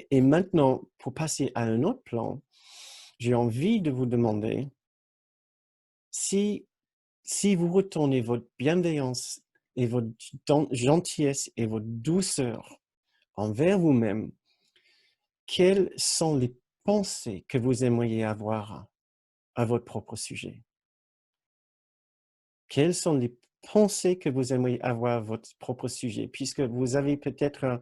Et maintenant, pour passer à un autre plan, j'ai envie de vous demander si vous retournez votre bienveillance et votre gentillesse et votre douceur envers vous-même, quelles sont les pensées que vous aimeriez avoir à votre propre sujet? Quelles sont les pensées que vous aimeriez avoir à votre propre sujet? Puisque vous avez peut-être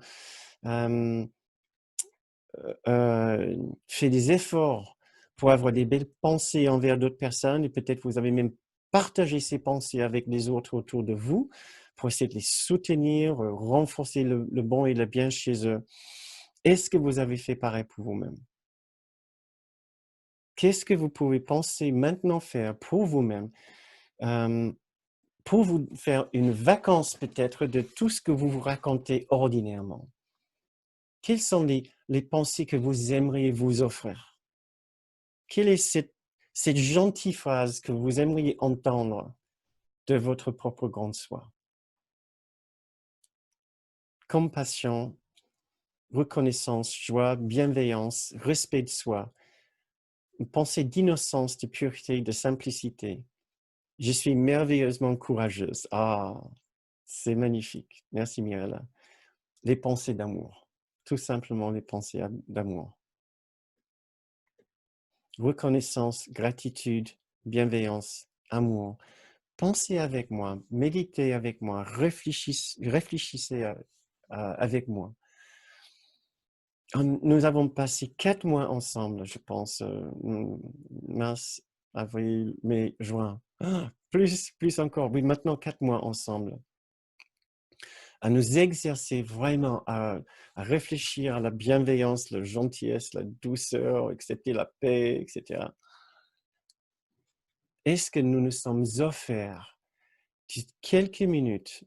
fait des efforts pour avoir des belles pensées envers d'autres personnes et peut-être vous avez même partagé ces pensées avec les autres autour de vous pour essayer de les soutenir, renforcer le bon et le bien chez eux. Est-ce que vous avez fait pareil pour vous-même? Qu'est-ce que vous pouvez penser maintenant faire pour vous-même, pour vous faire une vacance peut-être de tout ce que vous vous racontez ordinairement? Quelles sont les pensées que vous aimeriez vous offrir? Quelle est cette gentille phrase que vous aimeriez entendre de votre propre grande soi? Compassion, reconnaissance, joie, bienveillance, respect de soi, une pensée d'innocence, de pureté, de simplicité. Je suis merveilleusement courageuse. Ah, c'est magnifique. Merci Mirella. Les pensées d'amour. Tout simplement les pensées d'amour. Reconnaissance, gratitude, bienveillance, amour. Pensez avec moi, méditez avec moi, réfléchissez avec moi. Nous avons passé 4 mois ensemble, je pense, mars, avril, mai, juin. Ah, plus encore, oui, maintenant 4 mois ensemble. À nous exercer vraiment à réfléchir à la bienveillance, la gentillesse, la douceur, accepter la paix, etc. Est-ce que nous nous sommes offerts quelques minutes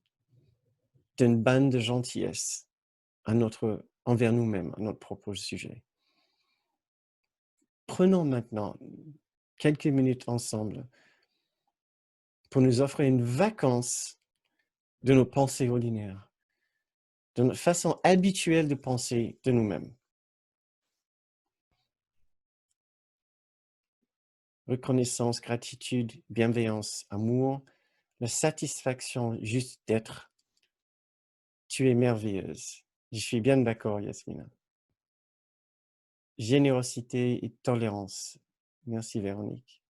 d'une bande de gentillesse envers nous-mêmes, à notre propre sujet? Prenons maintenant quelques minutes ensemble pour nous offrir une vacance de nos pensées ordinaires, de notre façon habituelle de penser de nous-mêmes. Reconnaissance, gratitude, bienveillance, amour, la satisfaction juste d'être. Tu es merveilleuse. Je suis bien d'accord, Yasmina. Générosité et tolérance. Merci, Véronique.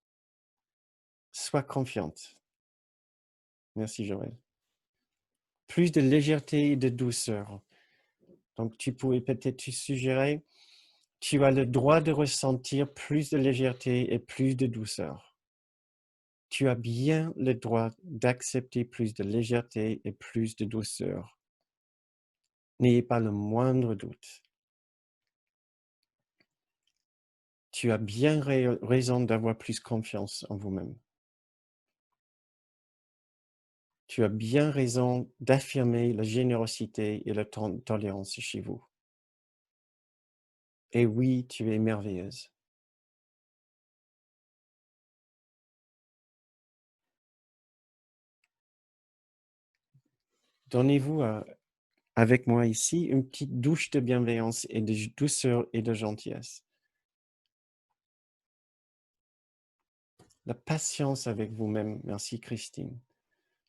Sois confiante. Merci, Joël. Plus de légèreté et de douceur. Donc, tu pourrais peut-être suggérer, tu as le droit de ressentir plus de légèreté et plus de douceur. Tu as bien le droit d'accepter plus de légèreté et plus de douceur. N'ayez pas le moindre doute. Tu as bien raison d'avoir plus confiance en vous-même. Tu as bien raison d'affirmer la générosité et la tolérance chez vous. Et oui, tu es merveilleuse. Donnez-vous avec moi ici une petite douche de bienveillance et de douceur et de gentillesse. La patience avec vous-même. Merci Christine.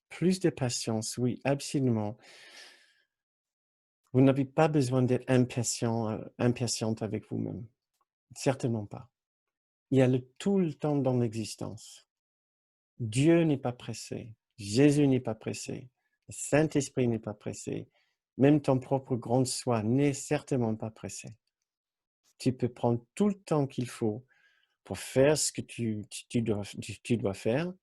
Plus de patience, oui, absolument. Vous n'avez pas besoin d'être impatiente avec vous-même. Certainement pas. Il y a tout le temps dans l'existence. Dieu n'est pas pressé. Jésus n'est pas pressé. Le Saint-Esprit n'est pas pressé. Même ton propre grand soi n'est certainement pas pressé. Tu peux prendre tout le temps qu'il faut pour faire ce que tu dois faire,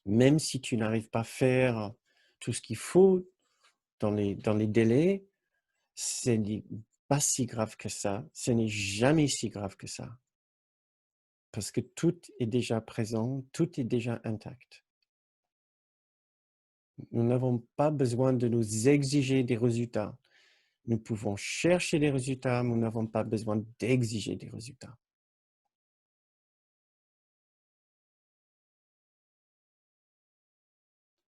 même si tu n'arrives pas à faire tout ce qu'il faut dans les délais, ce n'est pas si grave que ça. Ce n'est jamais si grave que ça. Parce que tout est déjà présent, tout est déjà intact. Nous n'avons pas besoin de nous exiger des résultats. Nous pouvons chercher des résultats, mais nous n'avons pas besoin d'exiger des résultats.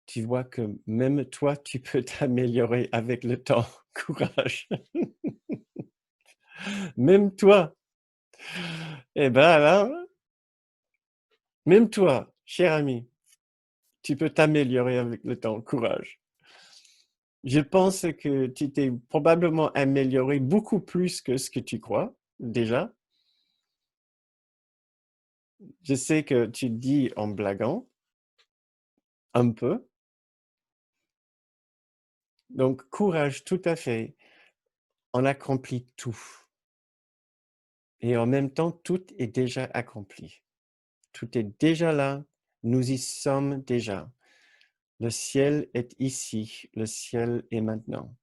Tu vois que même toi, tu peux t'améliorer avec le temps. Courage. Même toi, eh ben là, même toi, cher ami, tu peux t'améliorer avec le temps. Courage. Je pense que tu t'es probablement amélioré beaucoup plus que ce que tu crois, déjà. Je sais que tu dis en blaguant, un peu. Donc, courage, tout à fait. On accomplit tout. Et en même temps, tout est déjà accompli. Tout est déjà là. Nous y sommes déjà. Le ciel est ici. Le ciel est maintenant.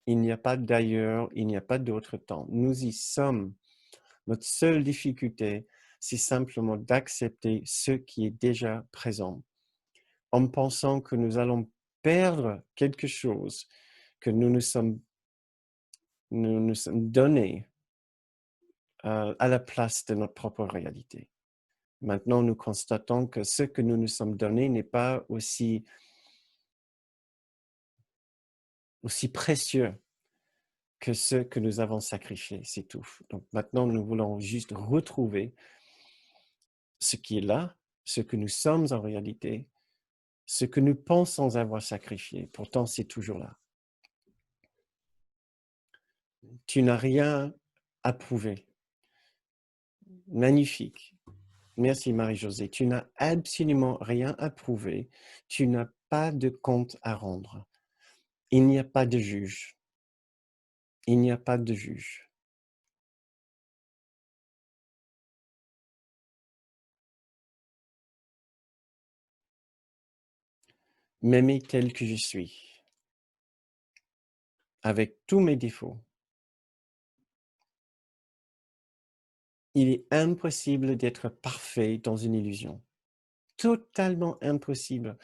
Il n'y a pas d'ailleurs, il n'y a pas d'autre temps. Nous y sommes. Notre seule difficulté, c'est simplement d'accepter ce qui est déjà présent, en pensant que nous allons perdre quelque chose que nous nous sommes donnés à la place de notre propre réalité. Maintenant, nous constatons que ce que nous nous sommes donné n'est pas aussi précieux que ce que nous avons sacrifié, c'est tout. Donc maintenant, nous voulons juste retrouver ce qui est là, ce que nous sommes en réalité, ce que nous pensons avoir sacrifié. Pourtant, c'est toujours là. Tu n'as rien à prouver. Magnifique. Merci Marie-Josée. Tu n'as absolument rien à prouver. Tu n'as pas de compte à rendre. Il n'y a pas de juge. Il n'y a pas de juge. M'aimer tel que je suis, avec tous mes défauts. Il est impossible d'être parfait dans une illusion. Totalement impossible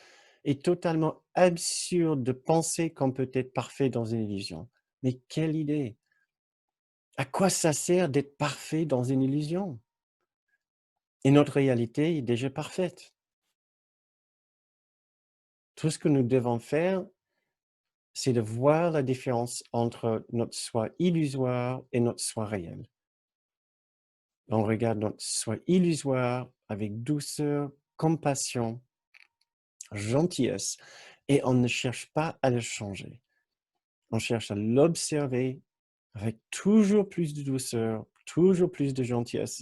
et totalement absurde de penser qu'on peut être parfait dans une illusion. Mais quelle idée! À quoi ça sert d'être parfait dans une illusion? Et notre réalité est déjà parfaite. Tout ce que nous devons faire, c'est de voir la différence entre notre soi illusoire et notre soi réel. On regarde notre soi illusoire avec douceur, compassion, gentillesse, et on ne cherche pas à le changer. On cherche à l'observer avec toujours plus de douceur, toujours plus de gentillesse.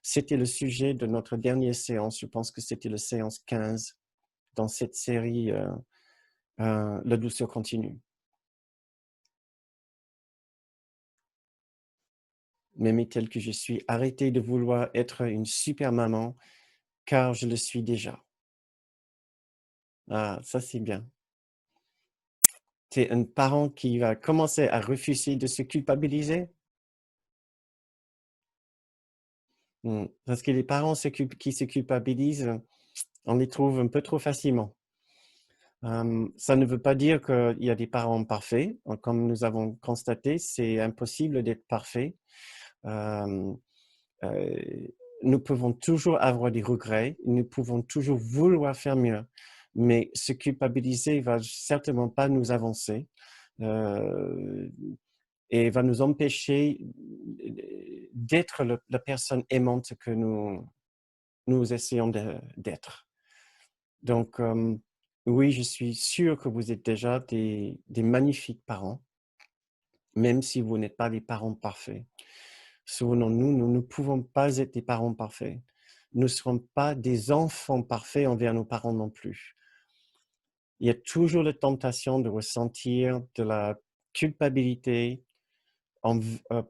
C'était le sujet de notre dernière séance, je pense que c'était la séance 15 dans cette série La douceur continue. M'aimer tel que je suis, arrêter de vouloir être une super maman, car je le suis déjà. Ah, ça c'est bien. Tu es un parent qui va commencer à refuser de se culpabiliser. Parce que les parents qui se culpabilisent, on les trouve un peu trop facilement. Ça ne veut pas dire qu'il y a des parents parfaits. Comme nous avons constaté, c'est impossible d'être parfait. Euh, euh, nous pouvons toujours avoir des regrets, nous pouvons toujours vouloir faire mieux, mais se culpabiliser va certainement pas nous avancer et va nous empêcher d'être la personne aimante que nous essayons d'être. Donc, oui, je suis sûr que vous êtes déjà des magnifiques parents, même si vous n'êtes pas des parents parfaits. Souvenons-nous, nous ne pouvons pas être des parents parfaits. Nous ne serons pas des enfants parfaits envers nos parents non plus. Il y a toujours la tentation de ressentir de la culpabilité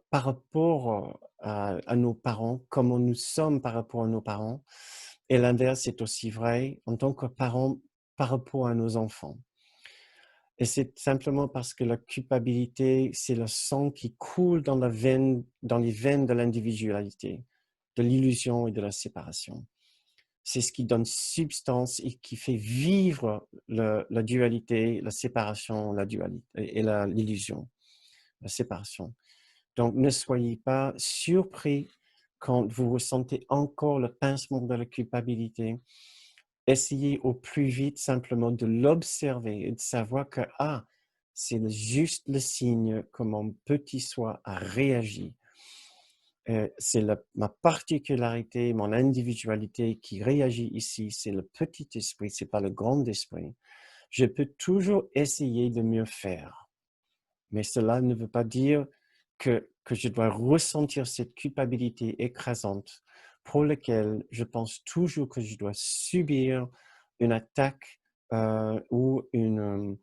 par rapport à nos parents, comment nous sommes par rapport à nos parents. Et l'inverse est aussi vrai en tant que parents par rapport à nos enfants. Et c'est simplement parce que la culpabilité, c'est le sang qui coule dans les veines de l'individualité, de l'illusion et de la séparation. C'est ce qui donne substance et qui fait vivre la dualité, la séparation, la dualité et l'illusion, la séparation. Donc, ne soyez pas surpris quand vous ressentez encore le pincement de la culpabilité. Essayez au plus vite simplement de l'observer et de savoir que, c'est juste le signe que mon petit soi a réagi. C'est ma particularité, mon individualité qui réagit ici. C'est le petit esprit, c'est pas le grand esprit. Je peux toujours essayer de mieux faire, mais cela ne veut pas dire que je dois ressentir cette culpabilité écrasante pour laquelle je pense toujours que je dois subir une attaque ou un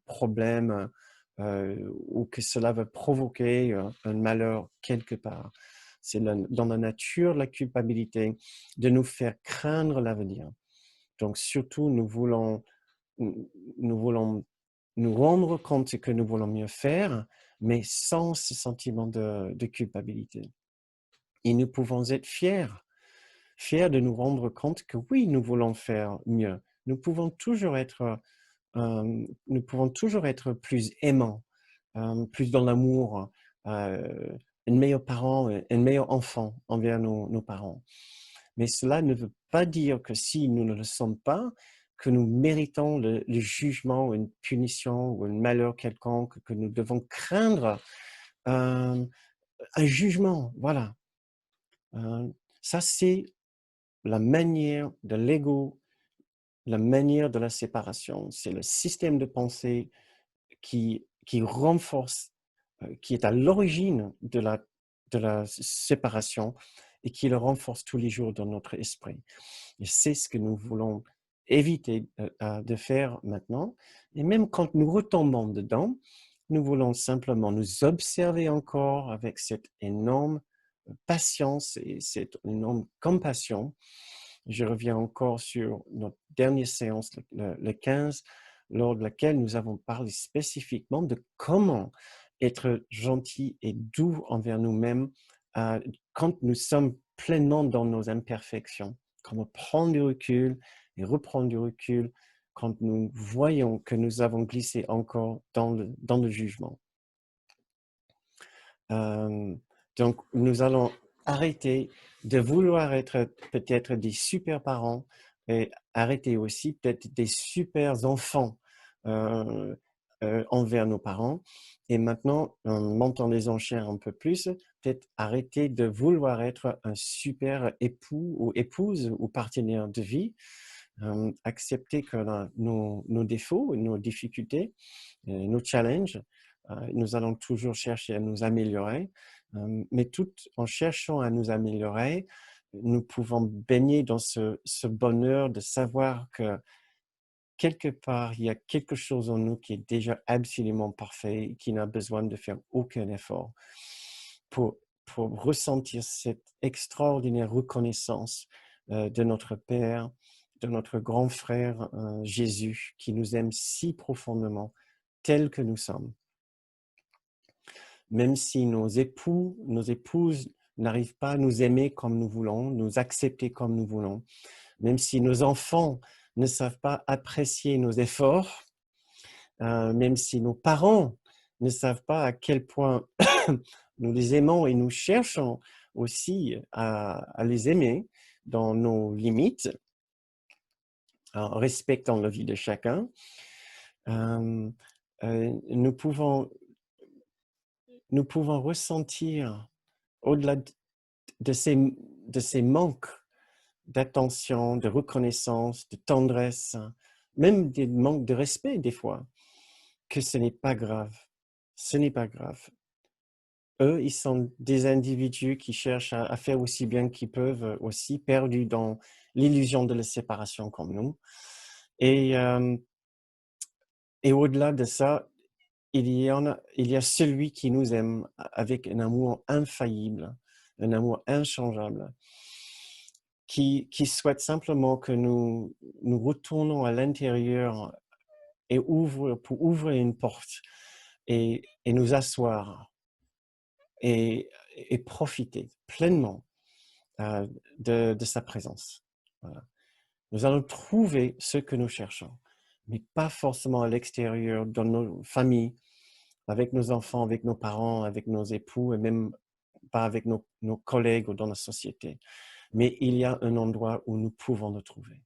problème ou que cela va provoquer un malheur quelque part. C'est dans la nature de la culpabilité de nous faire craindre l'avenir. Donc surtout, nous voulons nous rendre compte que nous voulons mieux faire, mais sans ce sentiment de culpabilité. Et nous pouvons être fiers de nous rendre compte que oui, nous voulons faire mieux. Nous pouvons toujours être plus aimants, plus dans l'amour, un meilleur parent, un meilleur enfant envers nos parents. Mais cela ne veut pas dire que si nous ne le sommes pas, que nous méritons le jugement ou une punition ou un malheur quelconque, que nous devons craindre un jugement. Voilà. Ça, c'est la manière de l'ego, la manière de la séparation. C'est le système de pensée qui renforce, qui est à l'origine de la séparation et qui le renforce tous les jours dans notre esprit. Et c'est ce que nous voulons éviter de faire maintenant. Et même quand nous retombons dedans, nous voulons simplement nous observer encore avec cette énorme patience et cette énorme compassion. Je reviens encore sur notre dernière séance, le 15, lors de laquelle nous avons parlé spécifiquement de comment être gentil et doux envers nous-mêmes quand nous sommes pleinement dans nos imperfections. Comment prendre du recul et reprendre du recul quand nous voyons que nous avons glissé encore dans le jugement. Donc, nous allons arrêter de vouloir être peut-être des super parents et arrêter aussi peut-être des super enfants envers nos parents. Et maintenant, en montant les enchères un peu plus, peut-être arrêter de vouloir être un super époux ou épouse ou partenaire de vie. Accepter que nos défauts, nos difficultés, nos challenges, nous allons toujours chercher à nous améliorer, mais tout en cherchant à nous améliorer, nous pouvons baigner dans ce bonheur de savoir que quelque part, il y a quelque chose en nous qui est déjà absolument parfait et qui n'a besoin de faire aucun effort pour, pour ressentir cette extraordinaire reconnaissance de notre Père, de notre grand frère Jésus, qui nous aime si profondément, tels que nous sommes. Même si nos époux, nos épouses n'arrivent pas à nous aimer comme nous voulons, nous accepter comme nous voulons, même si nos enfants ne savent pas apprécier nos efforts, même si nos parents ne savent pas à quel point nous les aimons et nous cherchons aussi à les aimer dans nos limites, en respectant la vie de chacun, nous pouvons ressentir, au-delà de ces manques d'attention, de reconnaissance, de tendresse, même des manques de respect des fois, que ce n'est pas grave. Ce n'est pas grave. Eux, ils sont des individus qui cherchent à faire aussi bien qu'ils peuvent, aussi perdus dans l'illusion de la séparation comme nous. Et au-delà de ça, il y a celui qui nous aime avec un amour infaillible, un amour inchangeable, qui souhaite simplement que nous retournons à l'intérieur et pour ouvrir une porte et nous asseoir et profiter pleinement de sa présence. Voilà. Nous allons trouver ce que nous cherchons, mais pas forcément à l'extérieur, dans nos familles, avec nos enfants, avec nos parents, avec nos époux, et même pas avec nos collègues ou dans la société. Mais il y a un endroit où nous pouvons le trouver.